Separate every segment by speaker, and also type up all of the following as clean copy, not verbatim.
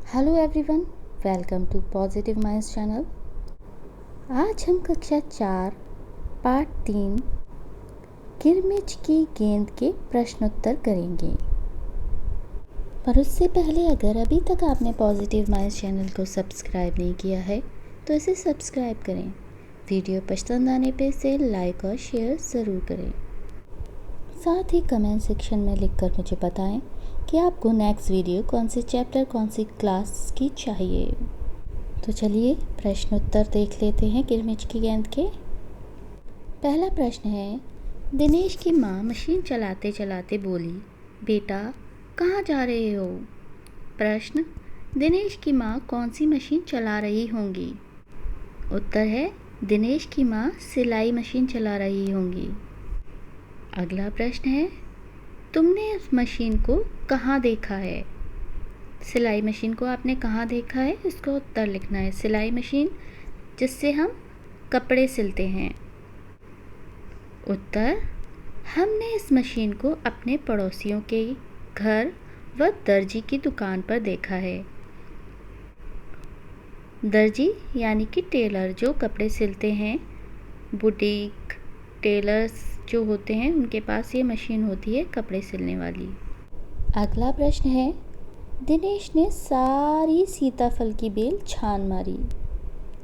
Speaker 1: Hello everyone, welcome to positive minds channel. आज हम कक्षा 4 पार्ट 3 किरमिच की गेंद के प्रश्नोत्तर करेंगे। पर उससे पहले अगर अभी तक आपने पॉजिटिव माइंड्स चैनल को सब्सक्राइब नहीं किया है तो इसे सब्सक्राइब करें। वीडियो पसंद आने पे इसे लाइक और शेयर ज़रूर करें। साथ ही कमेंट सेक्शन में लिखकर मुझे बताएं कि आपको नेक्स्ट वीडियो कौन से चैप्टर कौन सी क्लास की चाहिए। तो चलिए प्रश्नोत्तर देख लेते हैं किरमिच की गेंद के। पहला प्रश्न है, दिनेश की माँ मशीन चलाते चलाते बोली, बेटा कहाँ जा रहे हो? प्रश्न, दिनेश की माँ कौन सी मशीन चला रही होंगी? उत्तर है, दिनेश की माँ सिलाई मशीन चला रही होंगी। अगला प्रश्न है, तुमने इस मशीन को कहाँ देखा है? सिलाई मशीन को आपने कहाँ देखा है, इसका उत्तर लिखना है। सिलाई मशीन जिससे हम कपड़े सिलते हैं। उत्तर, हमने इस मशीन को अपने पड़ोसियों के घर व दर्जी की दुकान पर देखा है। दर्जी यानी कि टेलर जो कपड़े सिलते हैं, बुटीक टेलर्स जो होते हैं उनके पास ये मशीन होती है कपड़े सिलने वाली। अगला प्रश्न है, दिनेश ने सारी सीताफल की बेल छान मारी।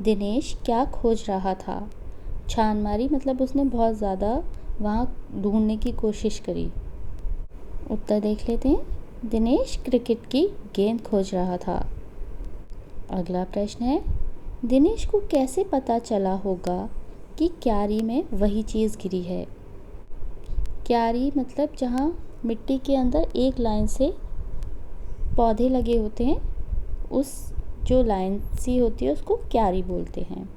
Speaker 1: दिनेश क्या खोज रहा था? छान मारी मतलब उसने बहुत ज़्यादा वहाँ ढूंढने की कोशिश करी। उत्तर देख लेते हैं, दिनेश क्रिकेट की गेंद खोज रहा था। अगला प्रश्न है, दिनेश को कैसे पता चला होगा कि क्यारी में वही चीज़ गिरी है? क्यारी मतलब जहाँ मिट्टी के अंदर एक लाइन से पौधे लगे होते हैं, उस जो लाइन सी होती है उसको क्यारी बोलते हैं।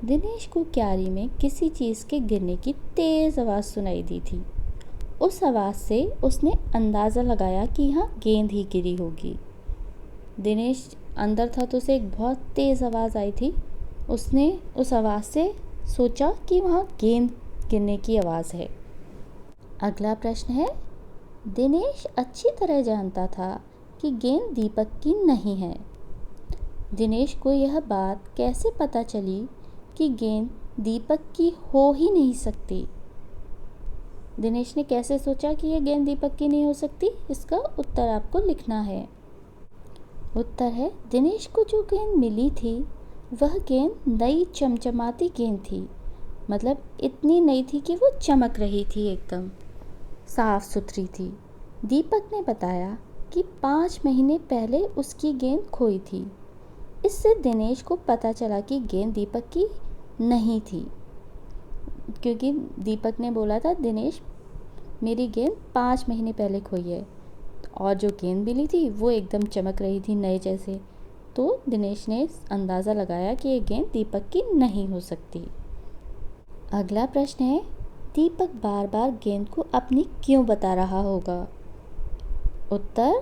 Speaker 1: दिनेश को क्यारी में किसी चीज़ के गिरने की तेज़ आवाज़ सुनाई दी थी। उस आवाज़ से उसने अंदाज़ा लगाया कि यहाँ गेंद ही गिरी होगी। दिनेश अंदर था तो उसे एक बहुत तेज़ आवाज़ आई थी। उसने उस आवाज़ से सोचा कि वहाँ गेंद गिरने की आवाज़ है। अगला प्रश्न है, दिनेश अच्छी तरह जानता था कि गेंद दीपक की नहीं है। दिनेश को यह बात कैसे पता चली कि गेंद दीपक की हो ही नहीं सकती? दिनेश ने कैसे सोचा कि यह गेंद दीपक की नहीं हो सकती? इसका उत्तर आपको लिखना है। उत्तर है, दिनेश को जो गेंद मिली थी वह गेंद नई चमचमाती गेंद थी। मतलब इतनी नई थी कि वो चमक रही थी, एकदम साफ सुथरी थी। दीपक ने बताया कि 5 महीने पहले उसकी गेंद खोई थी। इससे दिनेश को पता चला कि गेंद दीपक की नहीं थी, क्योंकि दीपक ने बोला था दिनेश मेरी गेंद 5 महीने पहले खोई है, और जो गेंद मिली थी वो एकदम चमक रही थी नए जैसे। तो दिनेश ने अंदाज़ा लगाया कि ये गेंद दीपक की नहीं हो सकती। अगला प्रश्न है, दीपक बार बार गेंद को अपनी क्यों बता रहा होगा? उत्तर,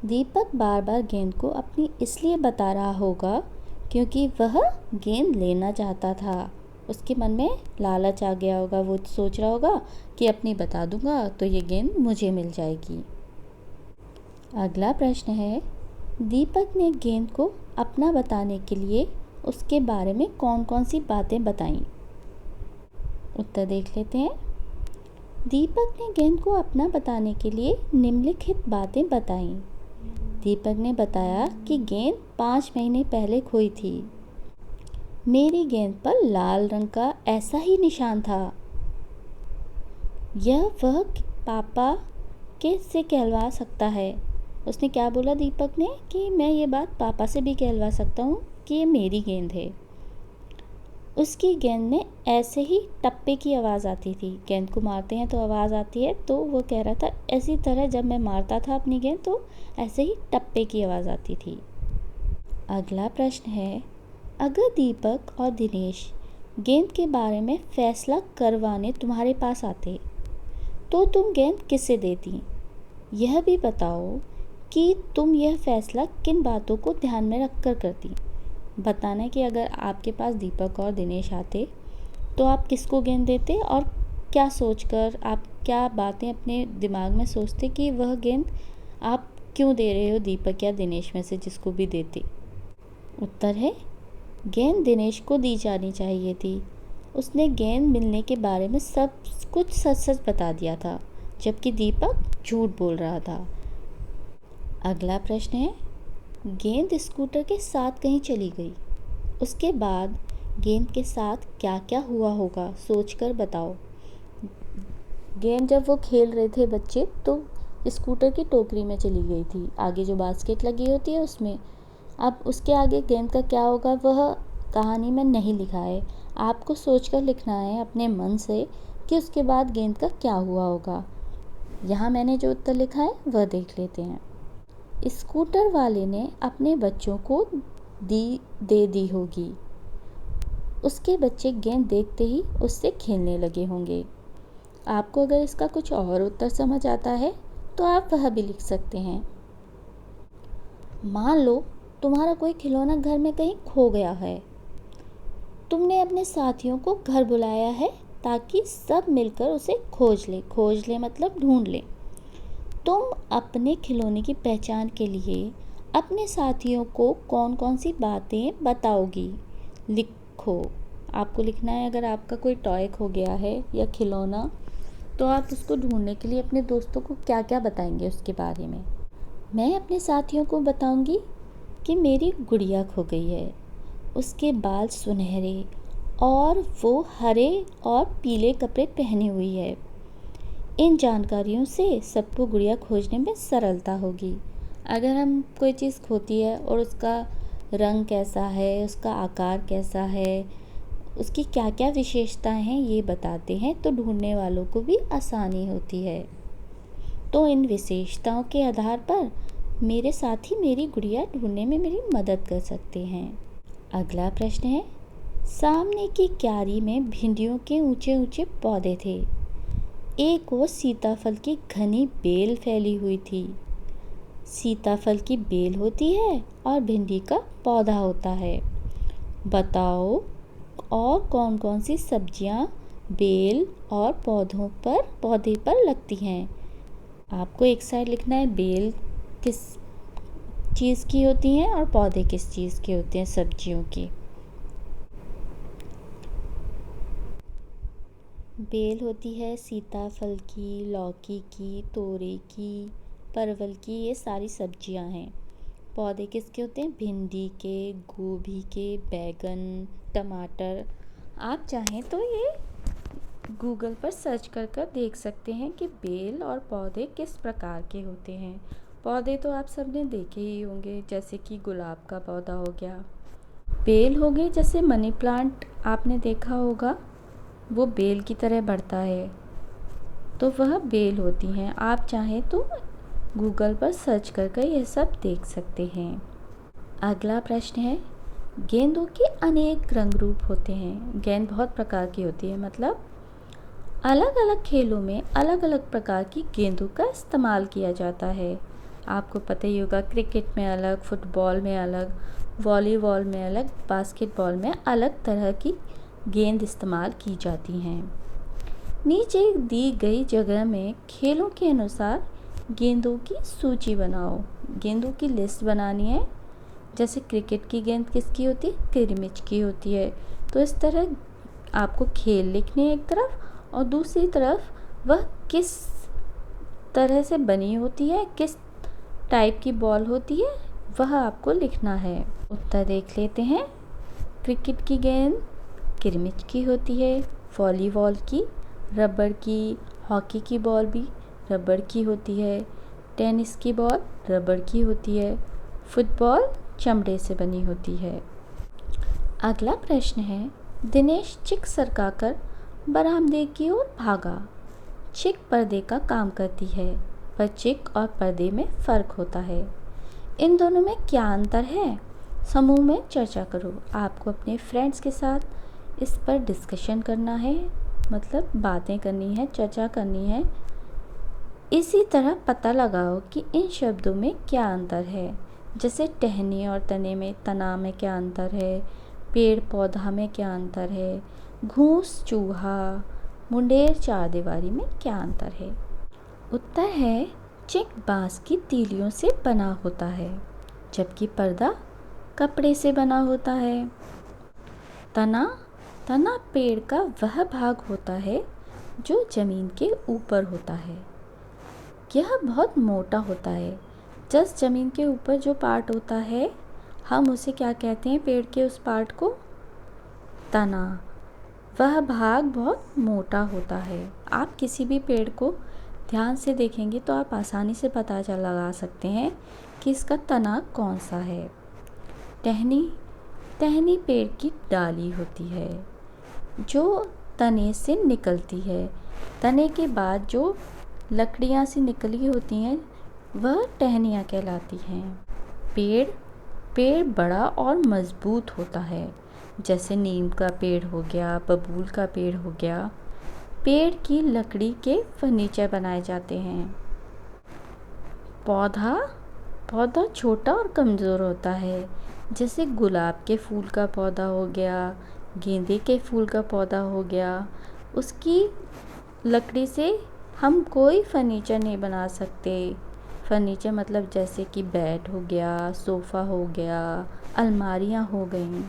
Speaker 1: दीपक बार बार गेंद को अपनी इसलिए बता रहा होगा क्योंकि वह गेंद लेना चाहता था। उसके मन में लालच आ गया होगा, वो सोच रहा होगा कि अपनी बता दूंगा तो ये गेंद मुझे मिल जाएगी। अगला प्रश्न है, दीपक ने गेंद को अपना बताने के लिए उसके बारे में कौन कौन सी बातें बताईं? उत्तर देख लेते हैं। दीपक ने गेंद को अपना बताने के लिए निम्नलिखित बातें बताईं। दीपक ने बताया कि गेंद 5 महीने पहले खोई थी। मेरी गेंद पर लाल रंग का ऐसा ही निशान था। यह वह पापा के से कहलवा सकता है। उसने क्या बोला दीपक ने कि मैं ये बात पापा से भी कहलवा सकता हूँ कि ये मेरी गेंद है। उसकी गेंद में ऐसे ही टप्पे की आवाज़ आती थी। गेंद को मारते हैं तो आवाज़ आती है, तो वो कह रहा था ऐसी तरह जब मैं मारता था अपनी गेंद तो ऐसे ही टप्पे की आवाज़ आती थी। अगला प्रश्न है, अगर दीपक और दिनेश गेंद के बारे में फैसला करवाने तुम्हारे पास आते तो तुम गेंद किसे देती? यह भी बताओ कि तुम यह फैसला किन बातों को ध्यान में रख कर करती। बताना है कि अगर आपके पास दीपक और दिनेश आते तो आप किसको गेंद देते और क्या सोचकर, आप क्या बातें अपने दिमाग में सोचते कि वह गेंद आप क्यों दे रहे हो दीपक या दिनेश में से जिसको भी देते? उत्तर है, गेंद दिनेश को दी जानी चाहिए थी। उसने गेंद मिलने के बारे में सब कुछ सच सच बता दिया था, जबकि दीपक झूठ बोल रहा था। अगला प्रश्न है, गेंद स्कूटर के साथ कहीं चली गई, उसके बाद गेंद के साथ क्या क्या हुआ होगा, सोचकर बताओ। गेंद जब वो खेल रहे थे बच्चे तो स्कूटर की टोकरी में चली गई थी, आगे जो बास्केट लगी होती है उसमें। अब उसके आगे गेंद का क्या होगा वह कहानी में नहीं लिखा है, आपको सोचकर लिखना है अपने मन से कि उसके बाद गेंद का क्या हुआ होगा। यहाँ मैंने जो उत्तर लिखा है वह देख लेते हैं। स्कूटर वाले ने अपने बच्चों को दे दी होगी, उसके बच्चे गेंद देखते ही उससे खेलने लगे होंगे। आपको अगर इसका कुछ और उत्तर समझ आता है तो आप वह भी लिख सकते हैं। मान लो तुम्हारा कोई खिलौना घर में कहीं खो गया है। तुमने अपने साथियों को घर बुलाया है ताकि सब मिलकर उसे खोज ले मतलब ढूंढ ले। तुम अपने खिलौने की पहचान के लिए अपने साथियों को कौन कौन सी बातें बताओगी, लिखो। आपको लिखना है अगर आपका कोई टॉय खो गया है या खिलौना, तो आप उसको ढूंढने के लिए अपने दोस्तों को क्या क्या बताएंगे उसके बारे में। मैं अपने साथियों को बताऊंगी कि मेरी गुड़िया खो गई है, उसके बाल सुनहरे और वो हरे और पीले कपड़े पहनी हुई है। इन जानकारियों से सबको गुड़िया खोजने में सरलता होगी। अगर हम कोई चीज़ खोती है और उसका रंग कैसा है, उसका आकार कैसा है, उसकी क्या क्या विशेषताएं हैं ये बताते हैं तो ढूंढने वालों को भी आसानी होती है। तो इन विशेषताओं के आधार पर मेरे साथी मेरी गुड़िया ढूंढने में मेरी मदद कर सकते हैं। अगला प्रश्न है, सामने की क्यारी में भिंडियों के ऊंचे ऊंचे पौधे थे। एक ओर सीताफल की घनी बेल फैली हुई थी। सीताफल की बेल होती है और भिंडी का पौधा होता है। बताओ और कौन कौन सी सब्जियां बेल और पौधे पर लगती हैं। आपको एक साइड लिखना है बेल किस चीज़ की होती हैं और पौधे किस चीज़ के होते हैं, सब्जियों की। बेल होती है सीताफल की, लौकी की, तोरई की, परवल की, ये सारी सब्जियां हैं। पौधे किसके होते हैं, भिंडी के, गोभी के, बैगन, टमाटर। आप चाहें तो ये गूगल पर सर्च कर देख सकते हैं कि बेल और पौधे किस प्रकार के होते हैं। पौधे तो आप सबने देखे ही होंगे, जैसे कि गुलाब का पौधा हो गया। बेल हो गई जैसे मनी प्लांट आपने देखा होगा, वो बेल की तरह बढ़ता है, तो वह बेल होती हैं। आप चाहें तो गूगल पर सर्च कर यह सब देख सकते हैं। अगला प्रश्न है, गेंदों के अनेक रंग रूप होते हैं। गेंद बहुत प्रकार की होती है, मतलब अलग अलग खेलों में अलग अलग प्रकार की गेंदों का इस्तेमाल किया जाता है। आपको पता ही होगा, क्रिकेट में अलग, फुटबॉल में अलग, वॉलीबॉल में अलग, बास्केटबॉल में अलग तरह की गेंद इस्तेमाल की जाती हैं। नीचे दी गई जगह में खेलों के अनुसार गेंदों की सूची बनाओ। गेंदों की लिस्ट बनानी है। जैसे क्रिकेट की गेंद किसकी होती है, किरमिच की होती है। तो इस तरह आपको खेल लिखने एक तरफ और दूसरी तरफ वह किस तरह से बनी होती है, किस टाइप की बॉल होती है, वह आपको लिखना है। उत्तर देख लेते हैं। क्रिकेट की गेंद किरमिच की होती है, वॉलीबॉल की रबड़ की, हॉकी की बॉल भी रबड़ की होती है, टेनिस की बॉल रबड़ की होती है, फुटबॉल चमड़े से बनी होती है। अगला प्रश्न है, दिनेश चिक सरकाकर बरामदे की ओर भागा। चिक पर्दे का काम करती है, पर चिक और पर्दे में फ़र्क होता है। इन दोनों में क्या अंतर है, समूह में चर्चा करो। आपको अपने फ्रेंड्स के साथ इस पर डिस्कशन करना है, मतलब बातें करनी है, चर्चा करनी है। इसी तरह पता लगाओ कि इन शब्दों में क्या अंतर है। जैसे टहनी और तने में, तना में क्या अंतर है, पेड़ पौधा में क्या अंतर है, घूस चूहा, मुंडेर चारदीवारी में क्या अंतर है। उत्तर है चिक बांस की तीलियों से बना होता है, जबकि पर्दा कपड़े से बना होता है। तना तना पेड़ का वह भाग होता है जो जमीन के ऊपर होता है। यह बहुत मोटा होता है। जस्ट जमीन के ऊपर जो पार्ट होता है, हम उसे क्या कहते हैं? पेड़ के उस पार्ट को तना। वह भाग बहुत मोटा होता है। आप किसी भी पेड़ को ध्यान से देखेंगे तो आप आसानी से पता लगा सकते हैं कि इसका तना कौन सा है। टहनी पेड़ की डाली होती है जो तने से निकलती है। तने के बाद जो लकड़ियाँ सी निकली होती हैं वह टहनियाँ कहलाती हैं। पेड़ बड़ा और मजबूत होता है, जैसे नीम का पेड़ हो गया, बबूल का पेड़ हो गया। पेड़ की लकड़ी के फर्नीचर बनाए जाते हैं। पौधा छोटा और कमज़ोर होता है, जैसे गुलाब के फूल का पौधा हो गया, गेंदे के फूल का पौधा हो गया। उसकी लकड़ी से हम कोई फर्नीचर नहीं बना सकते। फर्नीचर मतलब जैसे कि बेड हो गया, सोफ़ा हो गया, अलमारियाँ हो गईं।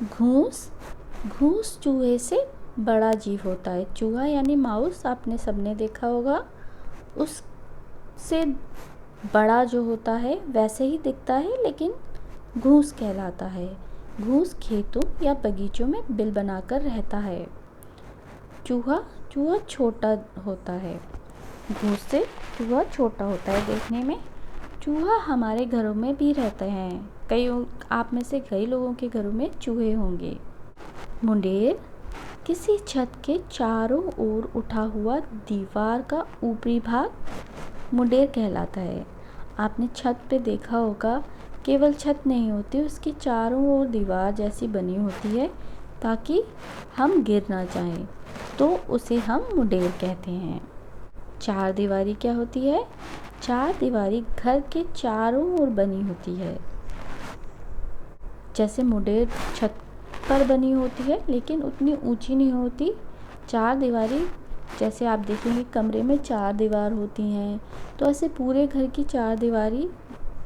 Speaker 1: घूंस चूहे से बड़ा जीव होता है। चूहा यानी माउस आपने सबने देखा होगा। उससे बड़ा जो होता है वैसे ही दिखता है, लेकिन घूंस कहलाता है। घूंस खेतों या बगीचों में बिल बनाकर रहता है। चूहा छोटा होता है। घूंस से चूहा छोटा होता है देखने में। चूहा हमारे घरों में भी रहते हैं। आप में से कई लोगों के घरों में चूहे होंगे। मुंडेर किसी छत के चारों ओर उठा हुआ दीवार का ऊपरी भाग मुंडेर कहलाता है। आपने छत पे देखा होगा, केवल छत नहीं होती, उसकी चारों ओर दीवार जैसी बनी होती है ताकि हम गिर ना जाएं, तो उसे हम मुंडेर कहते हैं। चार दीवारी क्या होती है? चार दीवारी घर के चारों ओर बनी होती है। जैसे मुंडेर छत पर बनी होती है लेकिन उतनी ऊंची नहीं होती। चार दीवारी जैसे आप देखेंगे कमरे में चार दीवार होती हैं, तो ऐसे पूरे घर की चार दीवारी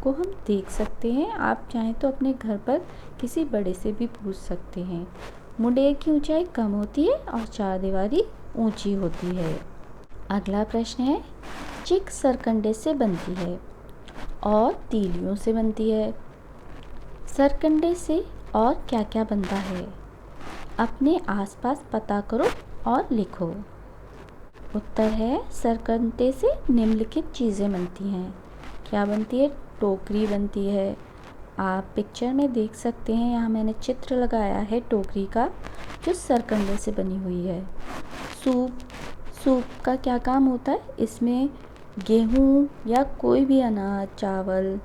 Speaker 1: को हम देख सकते हैं। आप चाहें तो अपने घर पर किसी बड़े से भी पूछ सकते हैं। मुंडेर की ऊंचाई कम होती है और चार दीवारी ऊंची होती है। अगला प्रश्न है, चिक सरकंडे से बनती है और तीलियों से बनती है। सरकंडे से और क्या क्या बनता है? अपने आसपास पता करो और लिखो। उत्तर है, सरकंडे से निम्नलिखित चीज़ें बनती हैं। क्या बनती है? टोकरी बनती है। आप पिक्चर में देख सकते हैं, यहाँ मैंने चित्र लगाया है टोकरी का, जो सरकंडे से बनी हुई है। सूप का क्या काम होता है? इसमें गेहूँ या कोई भी अनाज, चावल,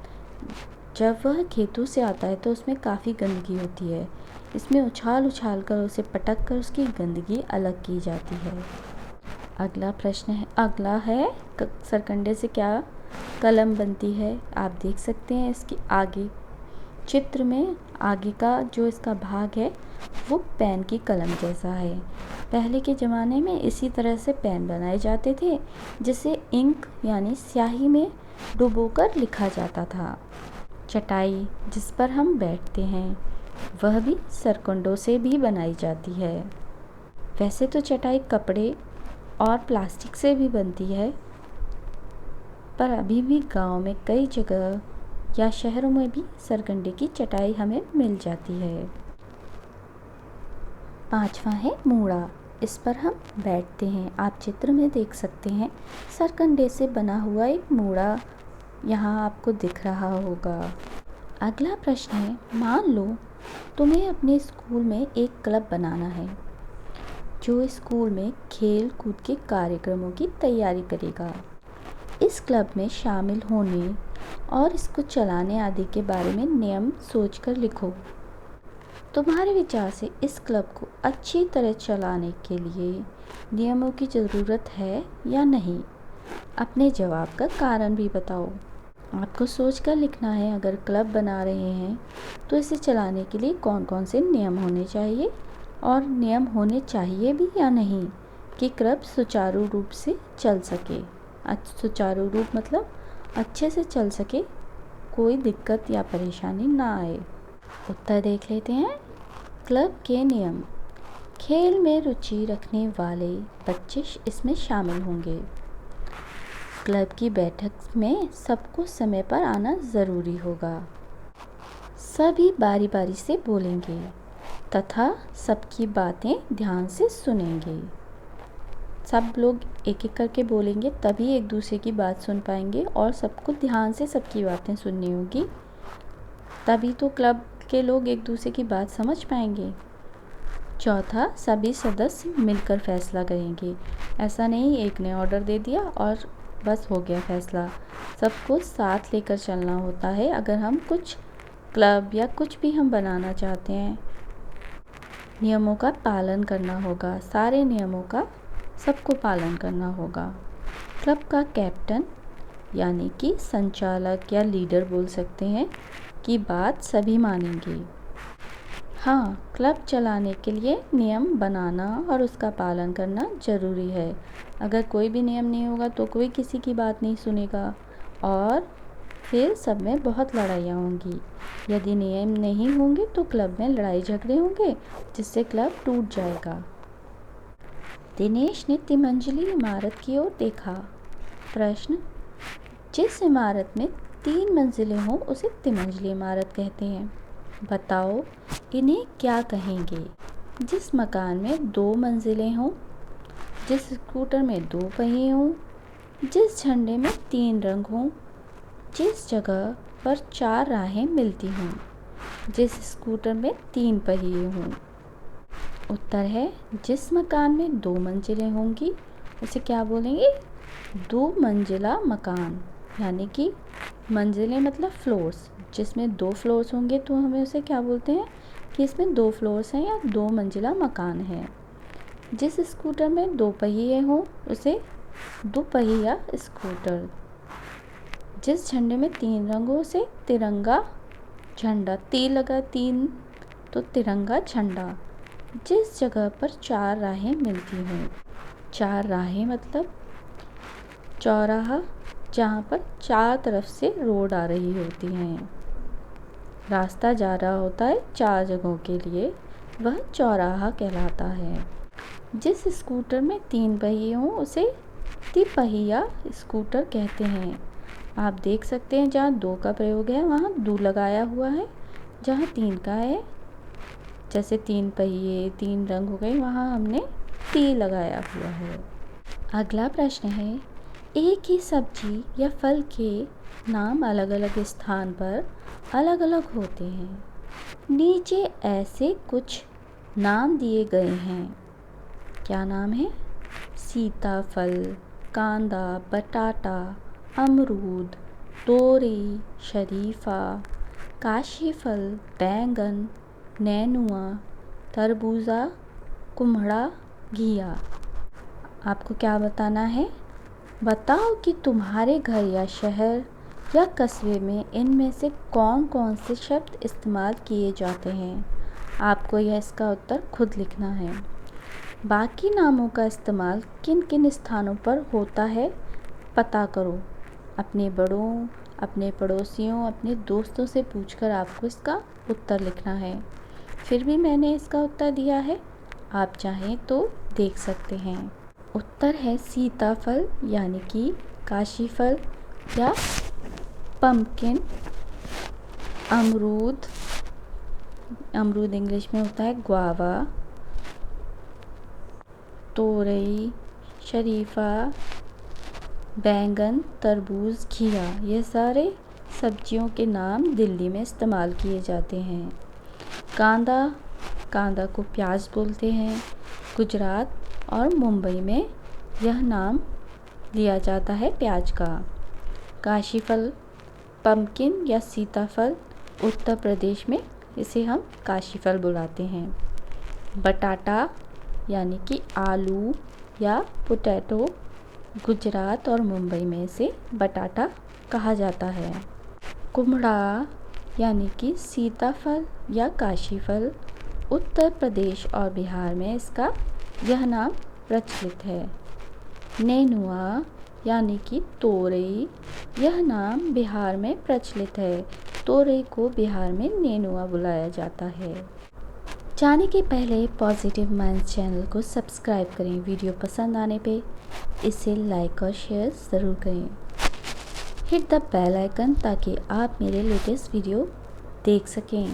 Speaker 1: जब वह खेतों से आता है तो उसमें काफ़ी गंदगी होती है। इसमें उछाल कर उसे पटक कर उसकी गंदगी अलग की जाती है। अगला है सरकंडे से क्या कलम बनती है? आप देख सकते हैं इसके आगे चित्र में आगे का जो इसका भाग है वो पेन की कलम जैसा है। पहले के ज़माने में इसी तरह से पेन बनाए जाते थे, जिसे इंक यानी स्याही में डुबोकर लिखा जाता था। चटाई जिस पर हम बैठते हैं वह भी सरकंडों से भी बनाई जाती है। वैसे तो चटाई कपड़े और प्लास्टिक से भी बनती है, पर अभी भी गांव में कई जगह या शहरों में भी सरकंडे की चटाई हमें मिल जाती है। पांचवा है मूड़ा। इस पर हम बैठते हैं। आप चित्र में देख सकते हैं सरकंडे से बना हुआ एक मूड़ा यहाँ आपको दिख रहा होगा। अगला प्रश्न है, मान लो तुम्हें अपने स्कूल में एक क्लब बनाना है जो स्कूल में खेल कूद के कार्यक्रमों की तैयारी करेगा। इस क्लब में शामिल होने और इसको चलाने आदि के बारे में नियम सोचकर लिखो। तुम्हारे विचार से इस क्लब को अच्छी तरह चलाने के लिए नियमों की ज़रूरत है या नहीं? अपने जवाब का कारण भी बताओ। आपको सोचकर लिखना है। अगर क्लब बना रहे हैं तो इसे चलाने के लिए कौन कौन से नियम होने चाहिए और नियम होने चाहिए भी या नहीं कि क्लब सुचारू रूप से चल सके। सुचारू रूप मतलब अच्छे से चल सके, कोई दिक्कत या परेशानी ना आए। उत्तर देख लेते हैं। क्लब के नियम। खेल में रुचि रखने वाले बच्चे इसमें शामिल होंगे। क्लब की बैठक में सबको समय पर आना ज़रूरी होगा। सभी बारी बारी से बोलेंगे तथा सबकी बातें ध्यान से सुनेंगे। सब लोग एक एक करके बोलेंगे, तभी एक दूसरे की बात सुन पाएंगे और सबको ध्यान से सबकी बातें सुननी होगी, तभी तो क्लब के लोग एक दूसरे की बात समझ पाएंगे। चौथा, सभी सदस्य मिलकर फैसला करेंगे। ऐसा नहीं एक ने ऑर्डर दे दिया और बस हो गया फैसला। सबको साथ लेकर चलना होता है अगर हम कुछ क्लब या कुछ भी हम बनाना चाहते हैं। नियमों का पालन करना होगा, सारे नियमों का सबको पालन करना होगा। क्लब का कैप्टन यानी कि संचालक या लीडर बोल सकते हैं कि बात सभी मानेंगे। हाँ, क्लब चलाने के लिए नियम बनाना और उसका पालन करना ज़रूरी है। अगर कोई भी नियम नहीं होगा तो कोई किसी की बात नहीं सुनेगा और फिर सब में बहुत लड़ाइयाँ होंगी। यदि नियम नहीं होंगे तो क्लब में लड़ाई झगड़े होंगे, जिससे क्लब टूट जाएगा। दिनेश ने तिमंजिली इमारत की ओर देखा। प्रश्न, जिस इमारत में 3 मंजिलें हों उसे तिमंजिली इमारत कहते हैं। बताओ इन्हें क्या कहेंगे? जिस मकान में 2 मंजिलें हों, जिस स्कूटर में 2 पहिए हों, जिस झंडे में 3 रंग हों, जिस जगह पर 4 राहें मिलती हों, जिस स्कूटर में 3 पहिए हों। उत्तर है, जिस मकान में 2 मंजिलें होंगी उसे क्या बोलेंगे? 2 मंजिला मकान, यानी कि मंजिलें मतलब फ्लोर्स। जिसमें 2 फ्लोर्स होंगे तो हमें उसे क्या बोलते हैं कि इसमें 2 फ्लोर्स हैं या 2 मंजिला मकान है। जिस स्कूटर में 2 पहिए हों उसे 2 पहिया स्कूटर। जिस झंडे में 3 रंग हो उसे तिरंगा झंडा। तीर लगा 3 तो तिरंगा झंडा। जिस जगह पर 4 राहें मिलती हों, 4 राहें मतलब चौराहा, जहाँ पर 4 तरफ से रोड आ रही होती हैं, रास्ता जा रहा होता है 4 जगहों के लिए, वह चौराहा कहलाता है। जिस स्कूटर में 3 पहिए हों उसे तिपहिया स्कूटर कहते हैं। आप देख सकते हैं जहाँ 2 का प्रयोग है वहाँ दो लगाया हुआ है, जहाँ 3 का है, जैसे 3 पहिए 3 रंग हो गए, वहाँ हमने तीर लगाया हुआ है। अगला प्रश्न है, एक ही सब्जी या फल के नाम अलग अलग स्थान पर अलग अलग होते हैं। नीचे ऐसे कुछ नाम दिए गए हैं। क्या नाम है? सीताफल, कांदा, बटाटा, अमरूद, तोरी, शरीफा, काशीफल, बैंगन, नेनुआ, तरबूजा, कुम्हड़ा, घिया। आपको क्या बताना है? बताओ कि तुम्हारे घर या शहर या कस्बे में इनमें से कौन कौन से शब्द इस्तेमाल किए जाते हैं। आपको यह इसका उत्तर खुद लिखना है। बाकी नामों का इस्तेमाल किन किन स्थानों पर होता है पता करो। अपने बड़ों, अपने पड़ोसियों, अपने दोस्तों से पूछकर आपको इसका उत्तर लिखना है। फिर भी मैंने इसका उत्तर दिया है, आप चाहें तो देख सकते हैं। उत्तर है सीताफल यानी कि काशीफल या पम्पकिन। अमरूद, अमरूद इंग्लिश में होता है ग्वावा। तोरई, शरीफा, बैंगन, तरबूज, घिया, ये सारे सब्जियों के नाम दिल्ली में इस्तेमाल किए जाते हैं। कांदा, कांदा को प्याज बोलते हैं। गुजरात और मुंबई में यह नाम लिया जाता है प्याज का। काशीफल, पम्पकिन या सीताफल, उत्तर प्रदेश में इसे हम काशीफल बुलाते हैं। बटाटा यानी कि आलू या पोटैटो, गुजरात और मुंबई में इसे बटाटा कहा जाता है। कुम्हड़ा यानी कि सीताफल या काशीफल, उत्तर प्रदेश और बिहार में इसका यह नाम प्रचलित है। नेनुआ यानी कि तोरई। यह नाम बिहार में प्रचलित है। तोरई को बिहार में नेनुआ बुलाया जाता है। जाने के पहले पॉजिटिव माइंड्स चैनल को सब्सक्राइब करें। वीडियो पसंद आने पे इसे लाइक और शेयर ज़रूर करें। हिट द बेल आइकन ताकि आप मेरे लेटेस्ट वीडियो देख सकें।